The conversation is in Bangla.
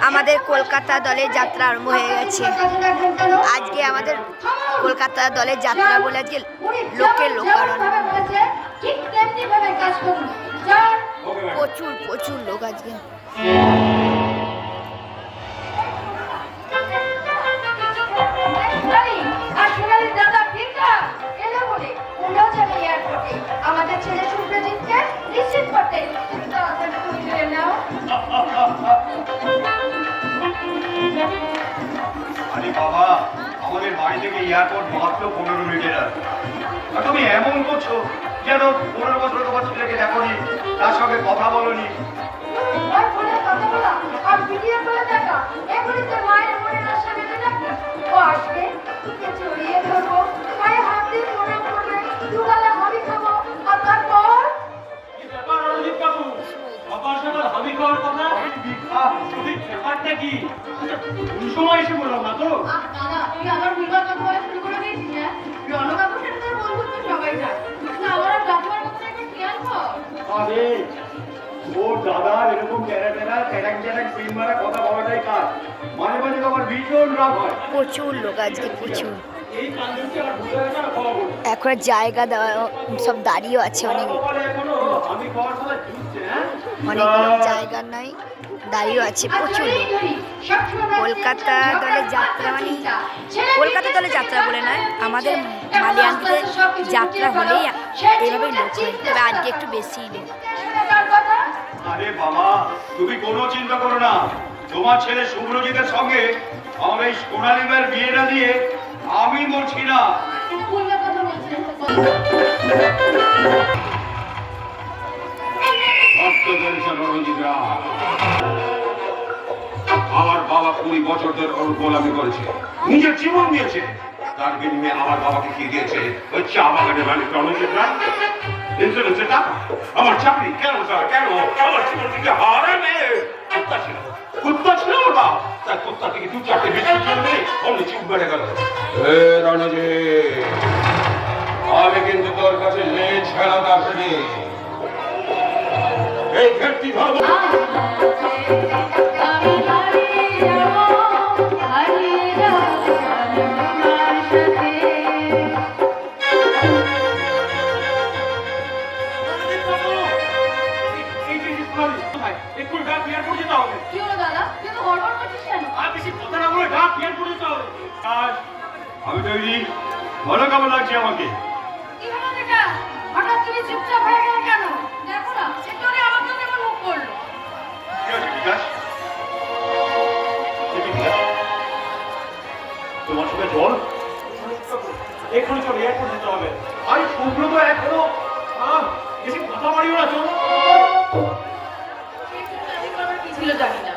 আমাদের কলকাতা দলের যাত্রা আরম্ভ হয়ে গেছে। আজকে আমাদের কলকাতা দলের যাত্রা বলে আজকে লোকের লোকারণ্য, প্রচুর প্রচুর লোক আজকে। আমাদের ছেলে সুপ্রজিৎকে নিশ্চিত করতে আরে বাবা, আমাদের বাড়ি থেকে এয়ারপোর্ট মাত্র 15 মিনিটের রাস্তা। আর তুমি এমন করছো যেন 15 বছর তোমার ছেলেকে দেখোনি, তার সঙ্গে কথা বলোনি। কথা বলা আর ভিডিও করে দেখা, এগুলি তো মায়ের মনে আশা বেঁধে রাখবে। ও আসবে, তোকে জড়িয়ে ধরবো, পায়ে হাত দিয়ে মনে করবে, দুগালা হাবি খাবো, আর তারপর কি ব্যাপার রণজিৎ বাবু? বাবার সাথে হাবি খাওয়ার কথা? ব্যাপারটা কি? কোন সময় এসে বললাম না তো? দাদা, তুই আমার বিবাহ কথা বলা শুরু করে দিয়েছিস। হ্যাঁ, রণবাবুর সাথে তোর বন্ধুত্ব সবাই জানে, না আমার আর কাকুমার কথা একটু খেয়াল কর। আরে ওর দাদা এরকম ট্যারাক ফিল্ম মারা কথা বলাটাই কাজ। মাঝে মাঝে আমার ভীষণ রাগ হয়। প্রচুর লোক আজকে, প্রচুর। এই কাণ্ডটি আর ভুলে গেছে না খবর? এখন জায়গা দেওয়া সব দাঁড়িয়েও আছে, অনেক এখনো আমি খাওয়ার সময় জুটছে, হ্যাঁ? অনেকগুলো জায়গা নাই, দাঁড়িয়েও আছে প্রচুর লোক। কলকাতা দলের যাত্রা মানে কলকাতা দলের যাত্রা বলে নয়, আমাদের মালিয়ানদের যাত্রা হলেই এইভাবেই লোক হয়, তবে আজকে একটু বেশি লোক। আরে বাবা, তুমি কোনো চিন্তা করো না। তোমার ছেলে শুভ্রজিতের সঙ্গে আমার এই সোনালী মেয়ের বিয়েটা দিয়ে আমি বলছি না। আমার বাবা 20 বছর ধরে ওর গোলামি করেছে, নিজের জীবন দিয়েছে। তার বিনিময়ে আমার বাবাকে কি দিয়েছে? ওই চা বাগানের মালিক রণজিৎ রায়। ইন্স্যুরেন্সের টাকা, আমার চাকরি। কেন স্যার, কেন? আমার জীবন থেকে হারাবে। কুত্তা ছিল, কুত্তা ছিল ওর বাপ। তার কুত্তা থেকে 2-4টে বিস্কুট চলবে, অমনি চুপ বেড়ে গেল। রণজিৎ, আমি কিন্তু তোর কাছে লেজ ফেলাতে আসিনি। এই ঘাটতি ধরবো। আমি তৈরি। ভালো কেমন লাগছে আমাকে? হঠাৎ তুমি চুপচাপ হয়ে গেলে কেন? দেখো না, সেটারে আমার জন্য এমন মুখ করলো। কি আছে বিকাশ? তোমার সঙ্গে জল এক্ষুনি চলে এয়ারপোর্ট যেতে হবে। আরে শুভ্র তো এখনো বেশি কথা বাড়িও না, চলো। কি ছিল জানি না।